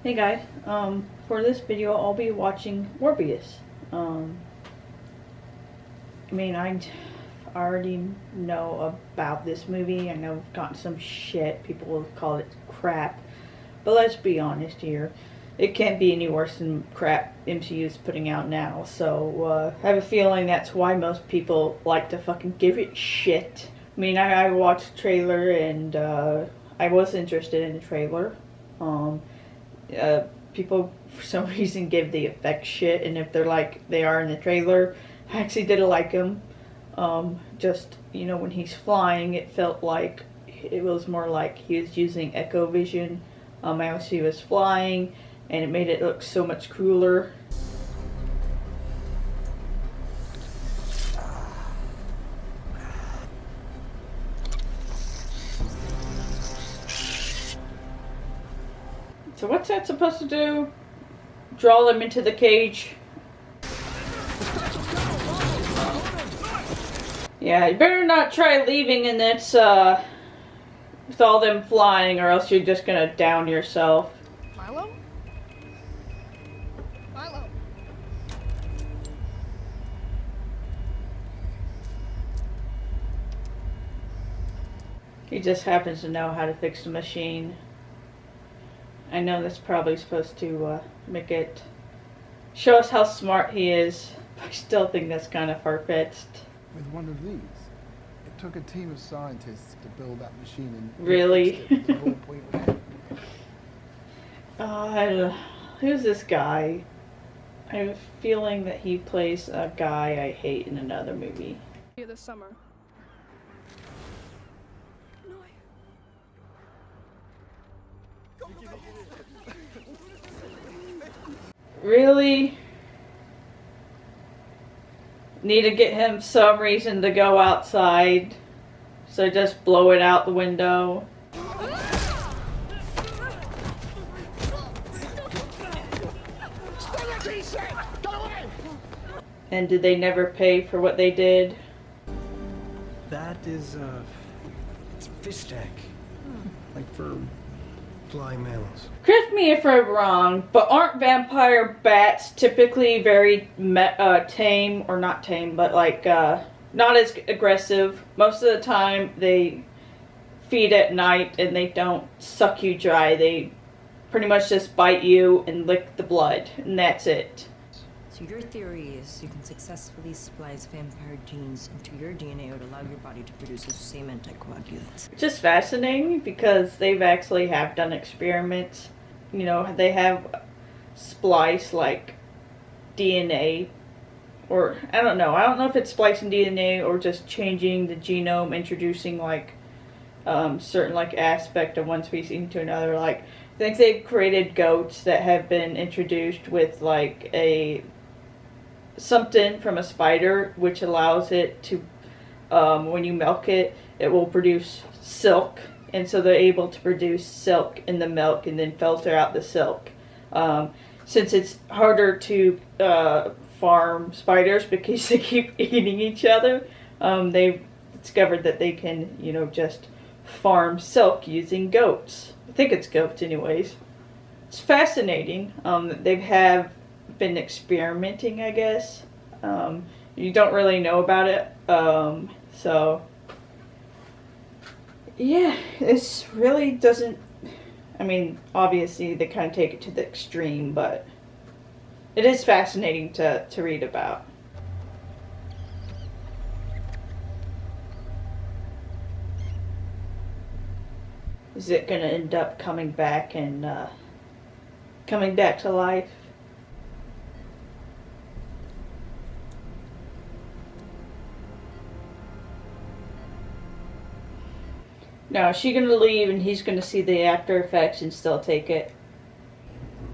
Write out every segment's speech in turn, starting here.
Hey guys, for this video I'll be watching Morbius. I already know about this movie. I know I've gotten some shit. People will call it crap. But let's be honest here. It can't be any worse than crap MCU's putting out now. So, I have a feeling that's why most people like to fucking give it shit. I watched the trailer and, I was interested in the trailer. People for some reason give the effects shit, and if they're like they are in the trailer, I actually did like him. Just, when he's flying, it felt like it was more like he was using echo vision as he was flying, and it made it look so much cooler. So what's that supposed to do? Draw them into the cage? Yeah, you better not try leaving and it's with all them flying, or else you're just gonna down yourself. Milo? Milo. He just happens to know how to fix the machine. I know that's probably supposed to make it show us how smart he is, but I still think that's kind of far-fetched. With one of these, it took a team of scientists to build that machine and really? It. The whole point with it. I don't know. Who's this guy? I have a feeling that he plays a guy I hate in another movie. This summer. Really? Need to get him some reason to go outside, so just blow it out the window. And did they never pay for what they did? That is, it's fish tank. Like for flying mammals. Correct me if I'm wrong, but aren't vampire bats typically very tame, or not tame, but like not as aggressive? Most of the time they feed at night and they don't suck you dry. They pretty much just bite you and lick the blood, and that's it. So your theory is you can successfully splice vampire genes into your DNA or allow your body to produce those same anticoagulants. It's just fascinating because they've actually have done experiments. They have spliced like DNA, or I don't know if it's splicing DNA or just changing the genome, introducing like certain like aspect of one species into another. Like I think they've created goats that have been introduced with like something from a spider, which allows it to, when you milk it, it will produce silk, and so they're able to produce silk in the milk and then filter out the silk. Since it's harder to farm spiders because they keep eating each other, they've discovered that they can, just farm silk using goats. I think it's goats anyways. It's fascinating. They have been experimenting, I guess. You don't really know about it. So yeah, this really doesn't, obviously they kind of take it to the extreme, but it is fascinating to read about. Is it going to end up coming back and coming back to life? Now, is she going to leave and he's going to see the after effects and still take it?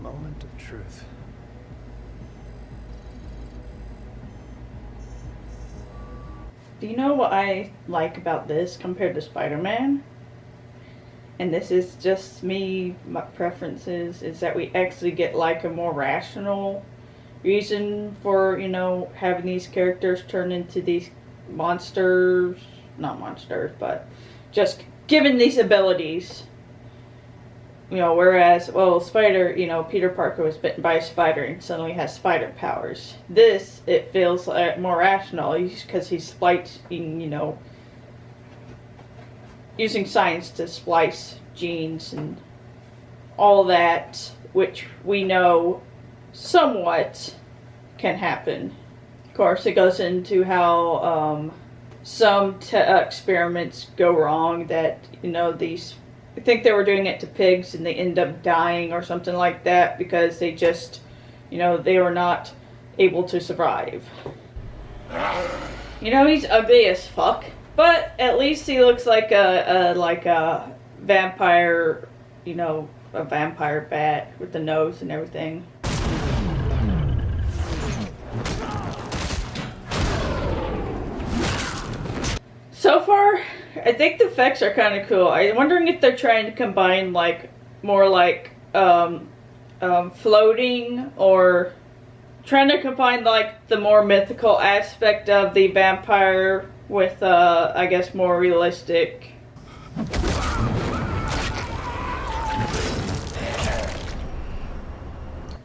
Moment of truth. Do you know what I like about this compared to Spider-Man? And this is just me, my preferences, is that we actually get like a more rational reason for, having these characters turn into these monsters. Not monsters, but just given these abilities. You know, whereas, well, Spider, you know, Peter Parker was bitten by a spider and suddenly has spider powers. This, it feels like more rational because he's splicing, you know, using science to splice genes and all that, which we know somewhat can happen. Of course, it goes into how some experiments go wrong that, you know, these, I think they were doing it to pigs and they end up dying or something like that because they just, you know, they were not able to survive. You know, he's ugly as fuck, but at least he looks like a vampire, you know, a vampire bat with the nose and everything. So far, I think the effects are kind of cool. I'm wondering if they're trying to combine like more like floating, or trying to combine like the more mythical aspect of the vampire with I guess more realistic.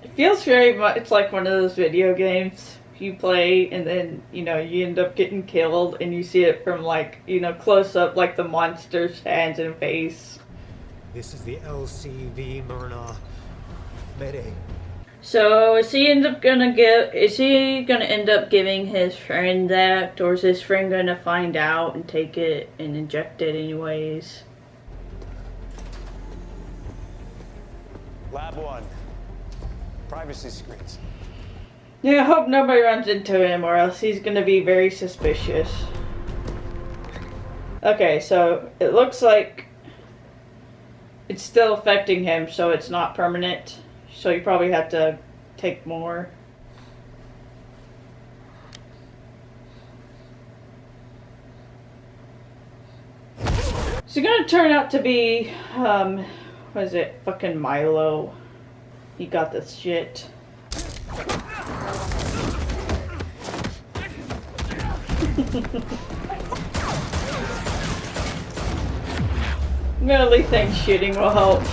It feels very much like one of those video games you play and then, you know, you end up getting killed and you see it from like, you know, close up, like the monster's hands and face. This is the LCV Myrna. Mayday. So is he end up gonna end up giving his friend that, or is his friend gonna find out and take it and inject it anyways? Lab 1. Privacy screens. Yeah, I hope nobody runs into him or else he's gonna be very suspicious. Okay, so it looks like it's still affecting him, so it's not permanent. So you probably have to take more. Is it gonna turn out to be, what is it, fucking Milo? He got this shit. I really think shooting will help.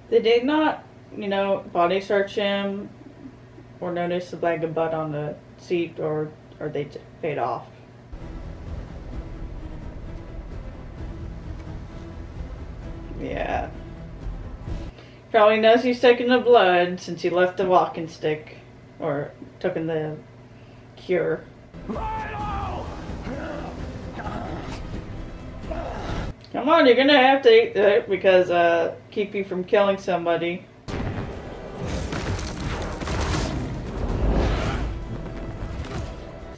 They did not, you know, body search him or notice the bag of butt on the seat, or they just paid off. Yeah. Probably knows he's taking the blood since he left the walking stick. Or took in the cure. Come on, you're gonna have to eat it because keep you from killing somebody.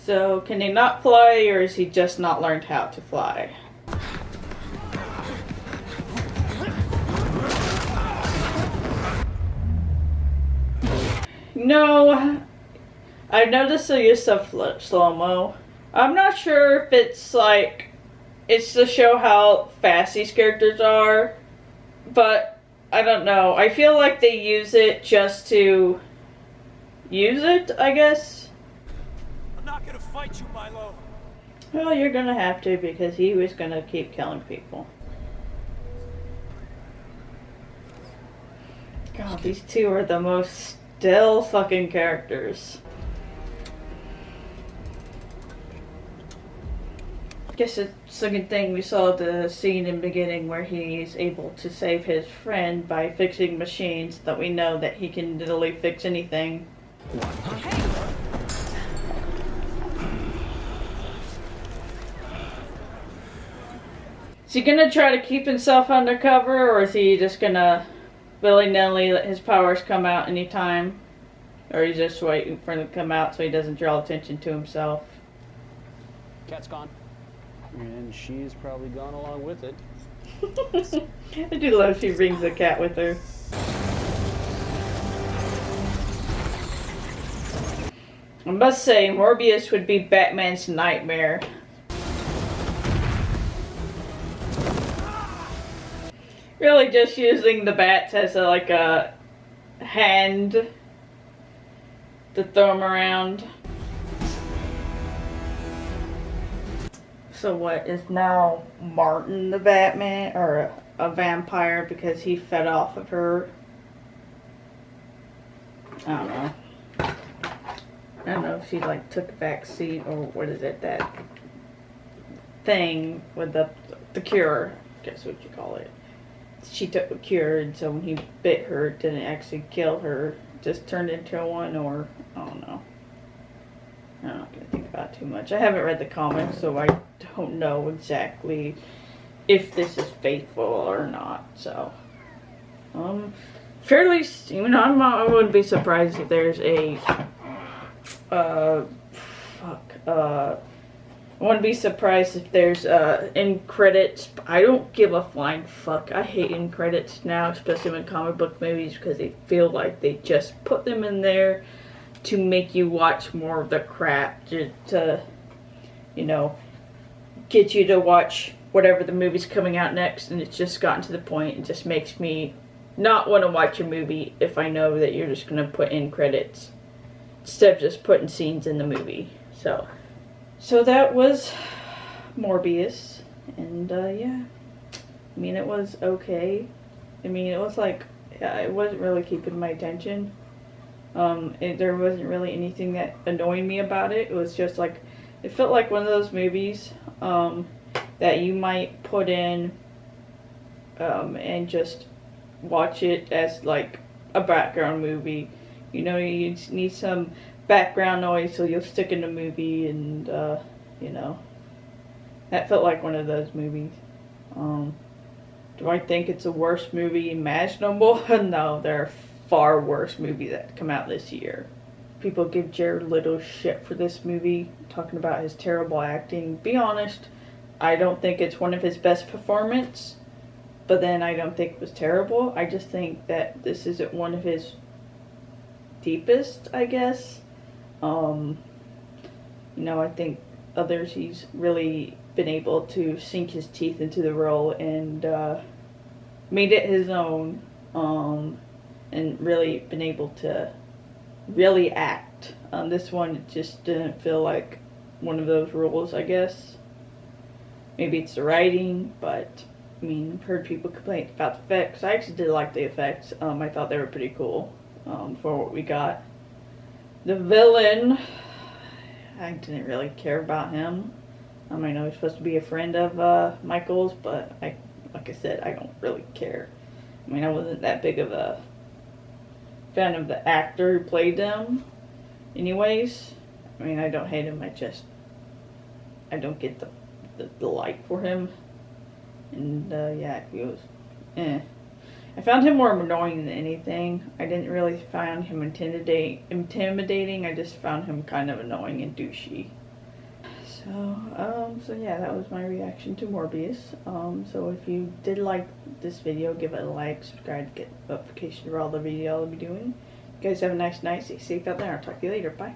So can he not fly, or is he just not learned how to fly? No, I noticed the use of slow-mo. I'm not sure if it's like, it's to show how fast these characters are, but I don't know. I feel like they use it just to use it, I guess. I'm not gonna fight you, Milo. Well, you're gonna have to because he was gonna keep killing people. God, these two are the most still fucking characters. I guess it's a good thing we saw the scene in the beginning where he's able to save his friend by fixing machines, that we know that he can literally fix anything. Is he gonna try to keep himself undercover, or is he just gonna willy-nilly let his powers come out anytime? Or he's just waiting for them to come out so he doesn't draw attention to himself? Cat's gone. And she's probably gone along with it. I do love she brings the cat with her. I must say, Morbius would be Batman's nightmare. Really just using the bats as like a hand to throw them around. So what, is now Martin the Batman, or a vampire because he fed off of her? I don't know. I don't know if she like took a back seat, or what is it, that thing with the cure, I guess what you call it. She took the cure, and so when he bit her, it didn't actually kill her, just turned into one, or I don't know. I'm not gonna think about it too much. I haven't read the comics, so I don't know exactly if this is faithful or not. So, fairly, I wouldn't be surprised if there's a, I wouldn't be surprised if there's end credits. I don't give a flying fuck. I hate end credits now, especially in comic book movies, because they feel like they just put them in there to make you watch more of the crap, to you know, get you to watch whatever the movie's coming out next, and it's just gotten to the point, it just makes me not want to watch a movie if I know that you're just going to put in credits instead of just putting scenes in the movie. So that was Morbius, and yeah, I mean, it was okay. I mean, it was like, yeah, it wasn't really keeping my attention. There wasn't really anything that annoyed me about it. It was just like, it felt like one of those movies that you might put in and just watch it as like a background movie. You know, you just need some background noise, so you'll stick in the movie, and you know, that felt like one of those movies. Do I think it's the worst movie imaginable? No, there are far worse movies that come out this year. People give Jared Leto shit for this movie, talking about his terrible acting. Be honest, I don't think it's one of his best performances, but then I don't think it was terrible. I just think that this isn't one of his deepest, I guess. You know, I think others, he's really been able to sink his teeth into the role and made it his own, and really been able to really act. This one, it just didn't feel like one of those roles, I guess. Maybe it's the writing, but I mean, I've heard people complain about the effects. I actually did like the effects. I thought they were pretty cool for what we got. The villain, I didn't really care about him. I know he's supposed to be a friend of Michael's, but like I said, I don't really care. I mean, I wasn't that big of a fan of the actor who played them anyways. I mean, I don't hate him, I don't get the like for him. And yeah, he was I found him more annoying than anything. I didn't really find him intimidating. I just found him kind of annoying and douchey. So yeah, that was my reaction to Morbius. So if you did like this video, give it a like, subscribe to get notifications for all the video I'll be doing. You guys have a nice night. Stay safe out there. I'll talk to you later. Bye.